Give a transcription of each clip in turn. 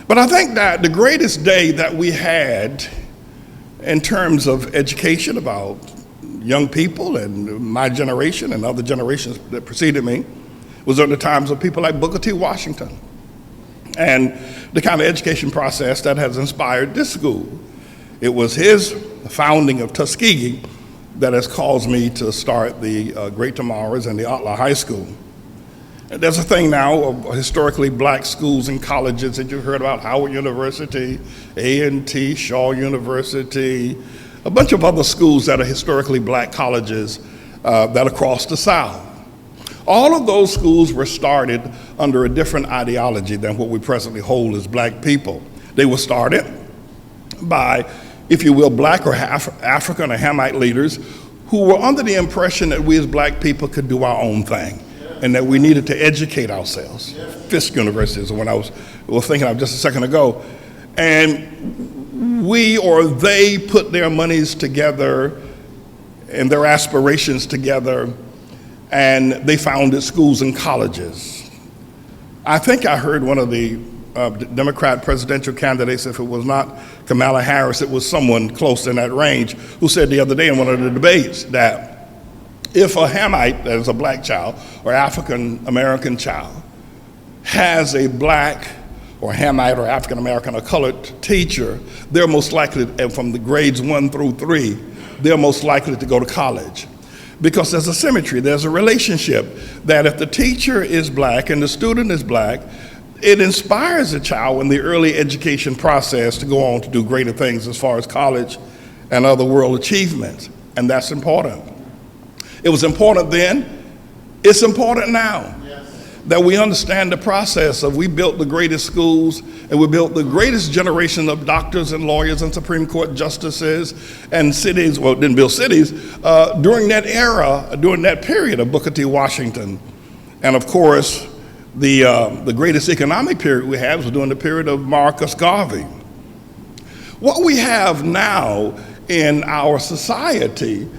But I think that the greatest day that we had in terms of education about young people and my generation and other generations that preceded me was at the times of people like Booker T. Washington and the kind of education process that has inspired this school. It was his founding of Tuskegee that has caused me to start the Great Tomorrows and the ATLAH High School. And there's a thing now of historically black schools and colleges that you've heard about: Howard University, A&T, Shaw University, a bunch of other schools that are historically black colleges that across the South. All of those schools were started under a different ideology than what we presently hold as black people. They were started by, if you will, black or African or Hamite leaders who were under the impression that we as black people could do our own thing and that we needed to educate ourselves. Fisk University is the one I was thinking of just a second ago. And we or they put their monies together and their aspirations together, and they founded schools and colleges. I think I heard one of the Democrat presidential candidates, if it was not Kamala Harris, it was someone close in that range, who said the other day in one of the debates that if a Hamite, that is a black child, or African American child, has a black or Hamite or African American or colored teacher, they're most likely, and from the grades 1 through 3, they're most likely to go to college. Because there's a symmetry, there's a relationship that if the teacher is black and the student is black, it inspires a child in the early education process to go on to do greater things as far as college and other world achievements, and that's important. It was important then, it's important now. That we understand the process of we built the greatest schools and we built the greatest generation of doctors and lawyers and Supreme Court justices and cities, well, didn't build cities, during that era, during that period of Booker T. Washington. And of course, the greatest economic period we had was during the period of Marcus Garvey. What we have now in our society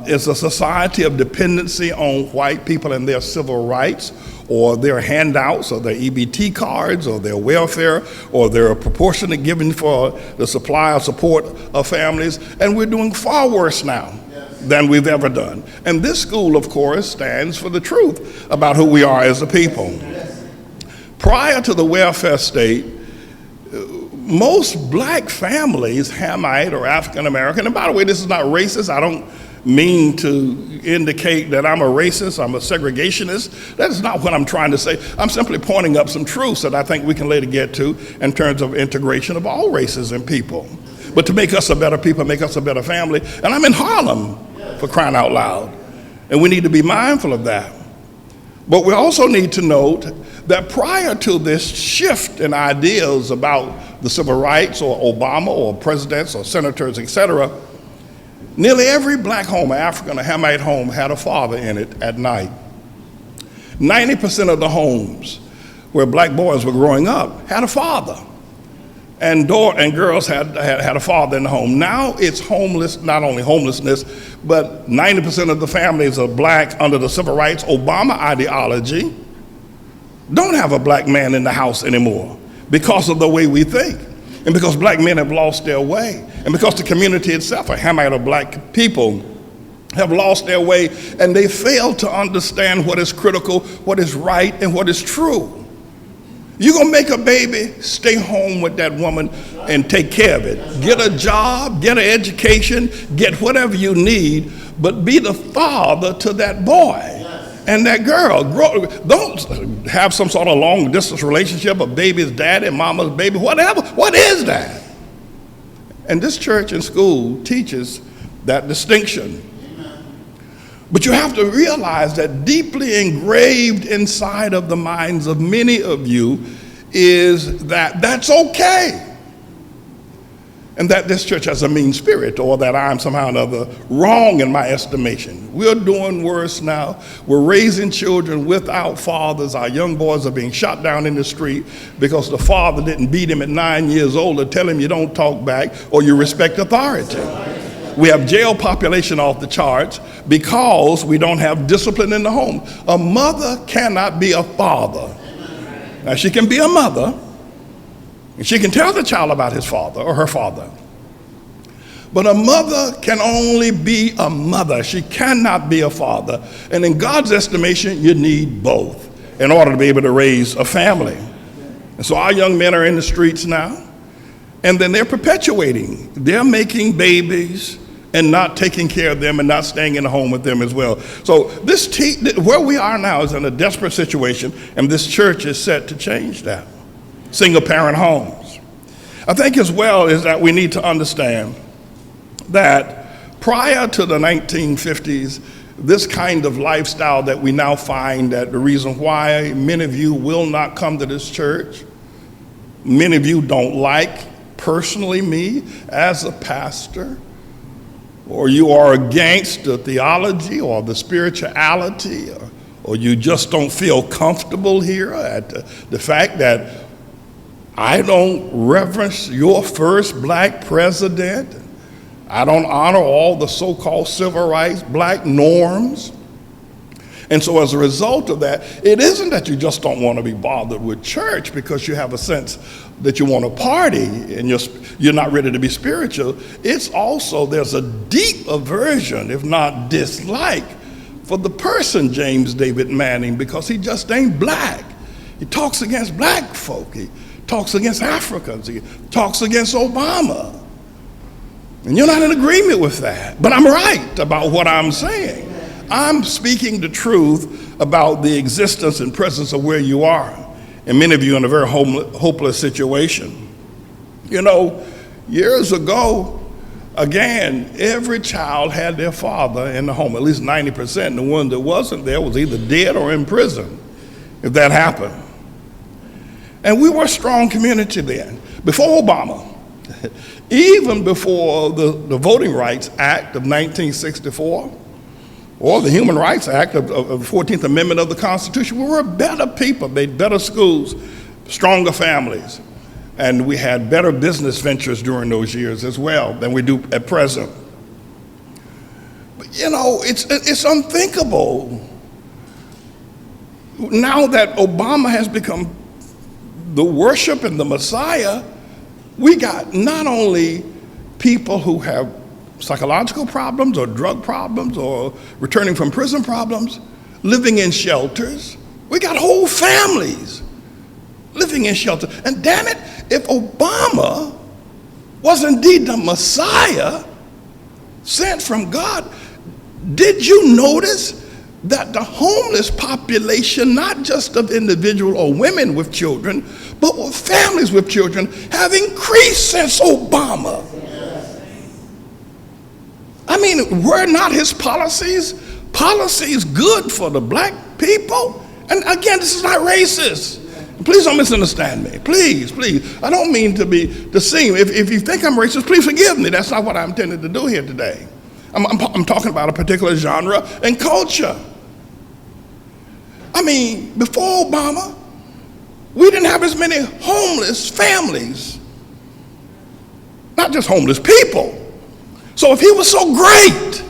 is a society of dependency on white people and their civil rights, or their handouts, or their EBT cards, or their welfare, or their proportionate giving for the supply or support of families. And we're doing far worse now than we've ever done. And this school, of course, stands for the truth about who we are as a people. Prior to the welfare state, most black families, Hamite or African American, and by the way, this is not racist. I don't mean to indicate that I'm a racist, I'm a segregationist. That's not what I'm trying to say. I'm simply pointing up some truths that I think we can later get to in terms of integration of all races and people. But to make us a better people, make us a better family. And I'm in Harlem, for crying out loud. And we need to be mindful of that. But we also need to note that prior to this shift in ideas about the civil rights or Obama or presidents or senators, etc., nearly every black home, African or Hamite home, had a father in it at night. 90% of the homes where black boys were growing up had a father. And girls had a father in the home. Now it's homeless, not only homelessness, but 90% of the families are black under the civil rights Obama ideology don't have a black man in the house anymore because of the way we think. And because black men have lost their way, and because the community itself, a Hamite of black people, have lost their way, and they fail to understand what is critical, what is right, and what is true. You're gonna make a baby, stay home with that woman and take care of it. Get a job, get an education, get whatever you need, but be the father to that boy and that girl. Don't have some sort of long distance relationship of baby's daddy, mama's baby, whatever. What is that? And this church and school teaches that distinction. But you have to realize that deeply engraved inside of the minds of many of you is that that's okay. And that this church has a mean spirit, or that I'm somehow or another wrong in my estimation. We're doing worse now. We're raising children without fathers. Our young boys are being shot down in the street because the father didn't beat him at 9 years old or tell him you don't talk back or you respect authority. We have jail population off the charts because we don't have discipline in the home. A mother cannot be a father. Now, she can be a mother, And she can tell the child about his father or her father. But a mother can only be a mother. She cannot be a father. And in God's estimation, you need both in order to be able to raise a family. And so our young men are in the streets now, and then they're perpetuating. They're making babies and not taking care of them and not staying in the home with them as well. So where we are now is in a desperate situation, and this church is set to change that. Single parent homes. I think as well is that we need to understand that prior to the 1950s, this kind of lifestyle that we now find, that the reason why many of you will not come to this church, many of you don't like personally me as a pastor, or you are against the theology or the spirituality, or you just don't feel comfortable here at the fact that I don't reverence your first black president. I don't honor all the so-called civil rights, black norms. And so as a result of that, it isn't that you just don't want to be bothered with church because you have a sense that you want to party and you're not ready to be spiritual. It's also, there's a deep aversion, if not dislike, for the person James David Manning, because he just ain't black. He talks against black folk. He talks against Africans. He talks against Obama. And you're not in agreement with that. But I'm right about what I'm saying. I'm speaking the truth about the existence and presence of where you are. And many of you are in a very hopeless situation. You know, years ago, again, every child had their father in the home, at least 90%. The one that wasn't there was either dead or in prison, if that happened. And we were a strong community then, before Obama. Even before the Voting Rights Act of 1964, or the Human Rights Act of the 14th Amendment of the Constitution, we were better people, made better schools, stronger families, and we had better business ventures during those years as well than we do at present. But you know, it's unthinkable now that Obama has become the worship and the Messiah. We got not only people who have psychological problems or drug problems or returning from prison problems, living in shelters. We got whole families living in shelter. And damn it, if Obama was indeed the Messiah sent from God, did you notice that the homeless population, not just of individual or women with children, but with families with children, have increased since Obama? I mean, were not his policies good for the black people? And again, this is not racist. Please don't misunderstand me. Please. I don't mean to be deceiving. If you think I'm racist, please forgive me. That's not what I intended to do here today. I'm talking about a particular genre and culture. I mean, before Obama, we didn't have as many homeless families. Not just homeless people. So if he was so great,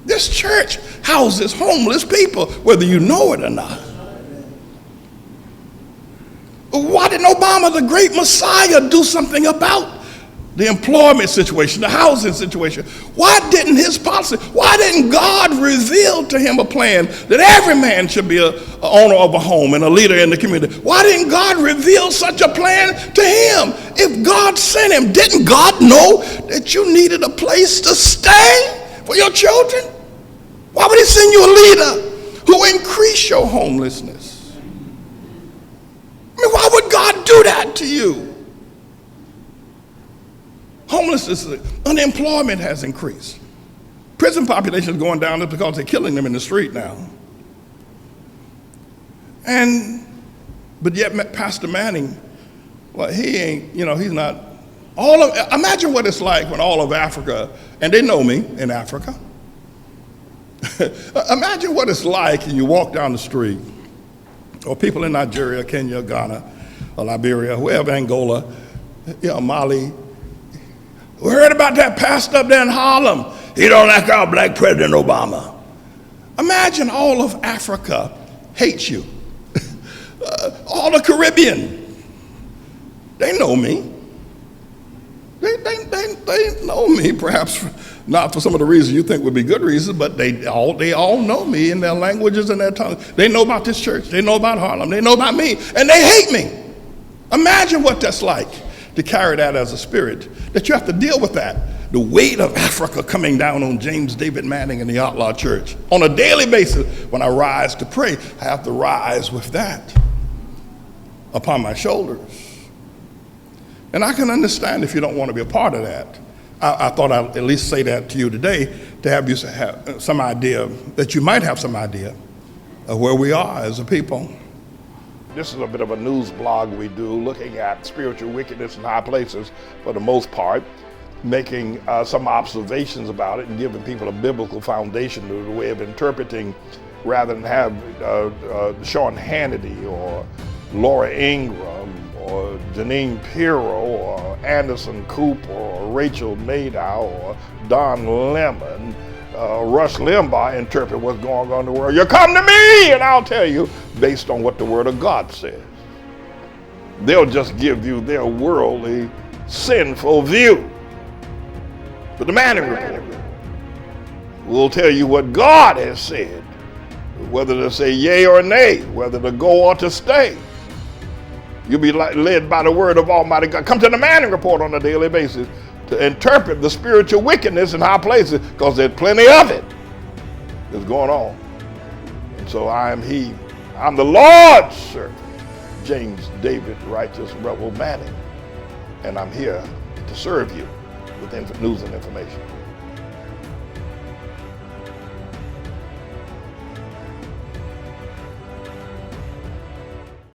this church houses homeless people, whether you know it or not. Why didn't Obama, the great Messiah, do something about the employment situation, the housing situation? Why didn't God reveal to him a plan that every man should be an owner of a home and a leader in the community? Why didn't God reveal such a plan to him? If God sent him, didn't God know that you needed a place to stay for your children? Why would he send you a leader who will increase your homelessness? I mean, why would God do that to you? Homelessness, unemployment has increased. Prison population is going down because they're killing them in the street now. But yet Pastor Manning, well, he ain't, he's not, imagine what it's like when all of Africa, and they know me in Africa. Imagine what it's like and you walk down the street, or people in Nigeria, Kenya, Ghana, or Liberia, wherever, Angola, Mali. We heard about that pastor up there in Harlem. He don't like our black President Obama. Imagine all of Africa hates you. All the Caribbean They know me. They know me, perhaps not for some of the reasons you think would be good reasons, but they all know me in their languages and their tongues. They know about this church. They know about Harlem. They know about me, and they hate me. Imagine what that's like to carry that as a spirit, that you have to deal with that. The weight of Africa coming down on James David Manning and the ATLAH Church. On a daily basis, when I rise to pray, I have to rise with that upon my shoulders. And I can understand if you don't want to be a part of that. I thought I'd at least say that to you today to have you have some idea, that you might have some idea of where we are as a people. This is a bit of a news blog we do, looking at spiritual wickedness in high places for the most part, making some observations about it and giving people a biblical foundation to the way of interpreting, rather than have Sean Hannity or Laura Ingraham or Janine Pirro or Anderson Cooper or Rachel Maddow or Don Lemon, Rush Limbaugh interpret what's going on in the world. You come to me and I'll tell you based on what the Word of God says. They'll just give you their worldly, sinful view. But the Manning Report will tell you what God has said, whether to say yea or nay, whether to go or to stay. You'll be led by the word of Almighty God. Come to the Manning Report on a daily basis to interpret the spiritual wickedness in high places, because there's plenty of it that's going on. And so I'm the Lord's servant, James David Righteous Rebel Manning, and I'm here to serve you with news and information.